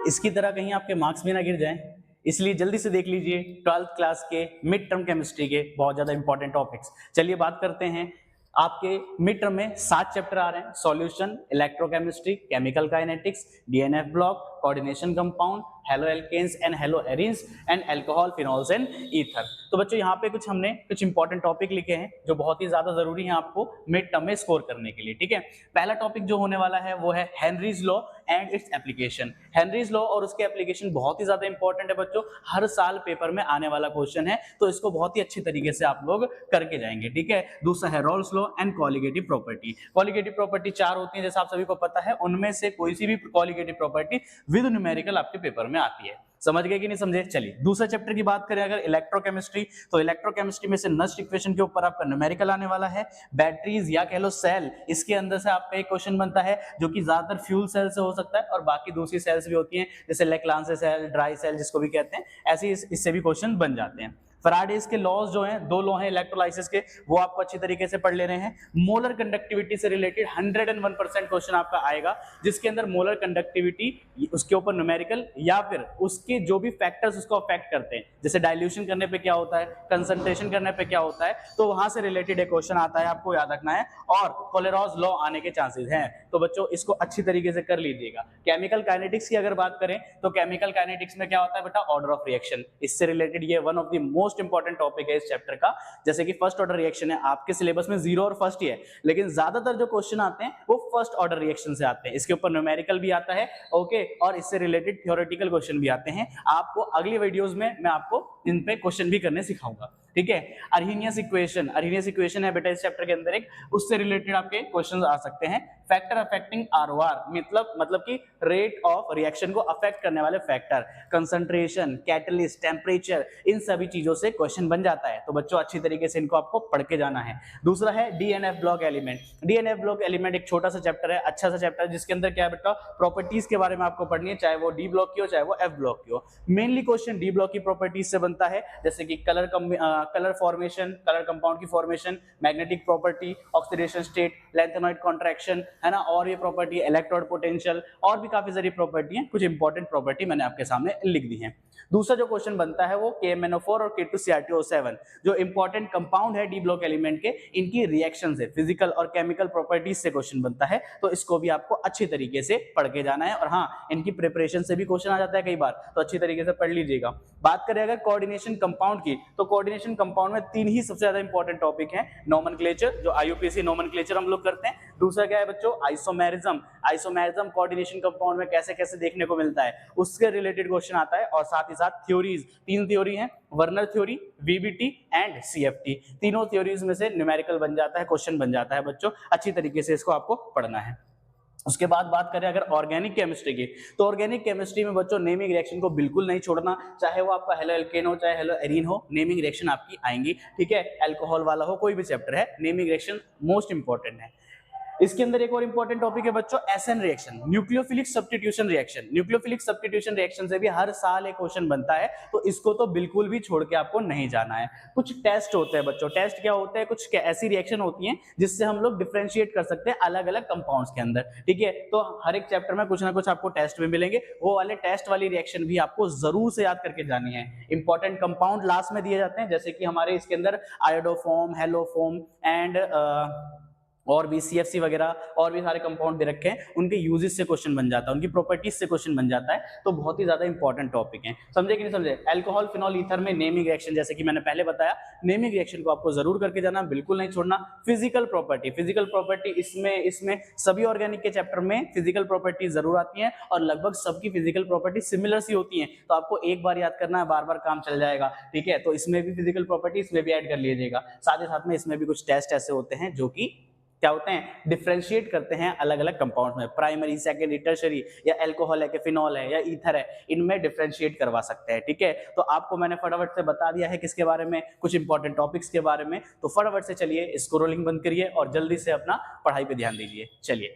इसकी तरह कहीं आपके मार्क्स भी ना गिर जाएं, इसलिए जल्दी से देख लीजिए 12th क्लास के मिड टर्म केमिस्ट्री के बहुत ज्यादा इंपॉर्टेंट टॉपिक्स। चलिए बात करते हैं। आपके मिड टर्म में 7 चैप्टर आ रहे हैं। Solution, electrochemistry, chemical kinetics, d and f block, coordination compound, haloalkanes and haloarenes and alcohol, phenols and ether. तो बच्चों यहाँ पे हमने कुछ इंपॉर्टेंट टॉपिक लिखे हैं जो बहुत ही ज्यादा जरूरी है आपको मिड टर्म में स्कोर करने के लिए, ठीक है। पहला टॉपिक जो होने वाला है वो है Henry's law and its application. Henry's law और उसके एप्लीकेशन बहुत ही ज्यादा इंपॉर्टेंट है बच्चों, हर साल पेपर में आने वाला क्वेश्चन है, तो इसको बहुत ही अच्छी तरीके से आप लोग करके जाएंगे, ठीक है। दूसरा है Rawls law and colligative property. Colligative property 4 होती है जैसा आप सभी को पता है, उनमें से कोई सी भी कॉलिगेटिव प्रॉपर्टी विद न्यूमेरिकल आपके पेपर में आती है। समझ गए कि नहीं समझे? चलिए दूसरा चैप्टर की बात करें अगर इलेक्ट्रोकेमिस्ट्री, तो इलेक्ट्रोकेमिस्ट्री में से नस्ट इक्वेशन के ऊपर आपका न्यूमेरिकल आने वाला है। बैटरीज या कह लो सेल, इसके अंदर से आपका एक क्वेश्चन बनता है जो कि ज्यादातर फ्यूल सेल से हो सकता है और बाकी दूसरी सेल्स भी होती हैं जैसे लेक्लांसे सेल, ड्राई सेल जिसको भी कहते हैं, ऐसे इससे भी क्वेश्चन बन जाते हैं। फैराडेज के लॉज जो हैं, 2 लॉ हैं इलेक्ट्रोलाइसिस के, वो आपको अच्छी तरीके से पढ़ ले रहे हैं। मोलर कंडक्टिविटी से रिलेटेड 101% क्वेश्चन आपका आएगा, जिसके अंदर मोलर कंडक्टिविटी उसके ऊपर न्यूमेरिकल या फिर उसके जो भी फैक्टर्स उसको अफेक्ट करते हैं, जैसे डाइल्यूशन करने पे क्या होता है, कंसंट्रेशन करने पे क्या होता है, तो वहां से रिलेटेड एक क्वेश्चन आता है, आपको याद रखना है। और कोलेरॉज लॉ आने के चांसेस हैं, तो बच्चों इसको अच्छी तरीके से कर लीजिएगा। केमिकल काइनेटिक्स की अगर बात करें तो केमिकल काइनेटिक्स में क्या होता है बेटा, ऑर्डर ऑफ रिएक्शन, इससे रिलेटेड ये one of the most important topic है इस चैप्टर का। जैसे कि फर्स्ट ऑर्डर रिएक्शन है, आपके सिलेबस में 0 और फर्स्ट ही है, लेकिन ज्यादातर जो क्वेश्चन आते हैं वो फर्स्ट ऑर्डर रिएक्शन से आते हैं। इसके ऊपर न्यूमेरिकल भी आता है, ओके, और इससे रिलेटेड थ्योरेटिकल क्वेश्चन भी आते हैं। आपको अगली वीडियोस में मैं आपको इन पे क्वेश्चन भी करने सिखाऊंगा, ठीक है। अर्हीनियस इक्वेशन, अर्हीनियस इक्वेशन है बेटा इस चैप्टर के अंदर एक, उससे रिलेटेड आपके क्वेश्चंस आ सकते हैं। फैक्टर अफेक्टिंग आरओआर, मतलब कि रेट ऑफ रिएक्शन को अफेक्ट करने वाले फैक्टर, कंसंट्रेशन, कैटलिस्ट, टेम्परेचर, इन सभी चीजों से क्वेश्चन बन जाता है। तो बच्चों अच्छी तरीके से इनको आपको पढ़ के जाना है। दूसरा है DNF block element. DNF block element एक छोटा सा चैप्टर है, अच्छा सा चैप्टर है, जिसके अंदर क्या है बेटा, प्रॉपर्टीज के बारे में आपको पढ़नी है, चाहे वो डी ब्लॉक की हो चाहे वो एफ ब्लॉक की हो। मेनली क्वेश्चन डी ब्लॉक की प्रॉपर्टीज से बनता है, जैसे कि कलर फॉर्मेशन, कलर कंपाउंड की formation, magnetic property, oxidation state, lanthanoid contraction, है ना, और ये प्रॉपर्टी इलेक्ट्रोड पोटेंशियल, और भी काफी सारी प्रॉपर्टी है। कुछ इंपॉर्टेंट प्रॉपर्टी मैंने आपके सामने लिख दी है। दूसरा जो क्वेश्चन बनता है वो KMnO4 और K2CrTO7 जो इंपॉर्टेंट कंपाउंड है डी ब्लॉक एलिमेंट के, इनकी रिएक्शन से, फिजिकल और केमिकल प्रॉपर्टीज से क्वेश्चन बनता है, तो इसको भी आपको अच्छी तरीके से पढ़ के जाना है। और हाँ, इनकी प्रिपरेशन से भी क्वेश्चन आ जाता है कई बार, तो अच्छी तरीके से पढ़ लीजिएगा। बात करें अगर कोऑर्डिनेशन कंपाउंड की, तो कोऑर्डिनेशन कंपाउंड में 3 ही सबसे ज्यादा इंपॉर्टेंट टॉपिक है। नोमेनक्लेचर, जो IUPAC नोमेनक्लेचर हम लोग करते हैं। दूसरा क्या है बच्चों, आइसोमेरिज्म। आइसोमेरिज्म कोऑर्डिनेशन कंपाउंड में कैसे कैसे देखने को मिलता है, उसके रिलेटेड क्वेश्चन आता है। और साथ ही साथ थ्योरीज, 3 थ्योरी हैं, Werner theory, VBT and CFT। तीनों थ्योरीज में से न्यूमेरिकल बन जाता है, क्वेश्चन बन जाता है बच्चों, अच्छी तरीके से इसको आपको पढ़ना है। उसके बाद बात करें अगर ऑर्गेनिक केमिस्ट्री की, तो ऑर्गेनिक केमिस्ट्री में बच्चों नेमिंग रिएक्शन को बिल्कुल नहीं छोड़ना, चाहे वो आपका हेलो एल्केन हो चाहे हेलो एरीन हो, नेमिंग रिएक्शन आपकी आएंगी, ठीक है। अल्कोहल वाला हो, कोई भी चैप्टर है, नेमिंग रिएक्शन मोस्ट इंपॉर्टेंट है। इसके अंदर एक और इंपॉर्टेंट टॉपिक है बच्चों, SN reaction, nucleophilic substitution reaction. Nucleophilic substitution reaction से भी हर साल एक क्वेश्चन बनता है, तो इसको तो बिल्कुल भी छोड़ के आपको नहीं जाना है। कुछ टेस्ट होते हैं बच्चों, टेस्ट क्या होते हैं, कुछ ऐसी रिएक्शन होती हैं जिससे हम लोग डिफरेंशिएट कर सकते हैं अलग अलग कंपाउंड्स के अंदर, ठीक है। तो हर एक चैप्टर में कुछ ना कुछ आपको टेस्ट में मिलेंगे, वो वाले टेस्ट वाली रिएक्शन भी आपको जरूर से याद करके जानी है। इंपॉर्टेंट कंपाउंड लास्ट में दिए जाते हैं, जैसे कि हमारे इसके अंदर आयोडोफॉर्म, हेलोफॉर्म एंड और भी CFC वगैरह और भी सारे कंपाउंड दे रखे हैं, उनके यूजेस से क्वेश्चन बन जाता है, उनकी प्रॉपर्टीज से क्वेश्चन बन जाता है, तो बहुत ही ज्यादा इंपॉर्टेंट टॉपिक है। समझे कि नहीं समझे? अल्कोहल, फिनॉल, ईथर में नेमिंग रिएक्शन, जैसे कि मैंने पहले बताया, नेमिंग रिएक्शन को आपको जरूर करके जाना, बिल्कुल नहीं छोड़ना। फिजिकल प्रॉपर्टी, फिजिकल प्रॉपर्टी इसमें सभी ऑर्गेनिक के चैप्टर में फिजिकल प्रॉपर्टी जरूर आती है, और लगभग सबकी फिजिकल प्रॉपर्टी सिमिलर सी होती है, तो आपको एक बार याद करना है, बार बार काम चल जाएगा, ठीक है। तो इसमें भी फिजिकल प्रॉपर्टी इसमें भी ऐड कर लीजिएगा। साथ ही साथ में इसमें भी कुछ टेस्ट ऐसे होते हैं जो कि क्या होते हैं, डिफरेंशिएट करते हैं अलग अलग कंपाउंड्स में, प्राइमरी, सेकेंडरी, टर्शरी, या अल्कोहल है कि फिनॉल है या ईथर है, इनमें डिफरेंशिएट करवा सकते हैं, ठीक है। तो आपको मैंने फटाफट से बता दिया है किसके बारे में, कुछ इंपॉर्टेंट टॉपिक्स के बारे में, तो फटाफट से चलिए स्क्रोलिंग बंद करिए और जल्दी से अपना पढ़ाई पे ध्यान दीजिए। चलिए।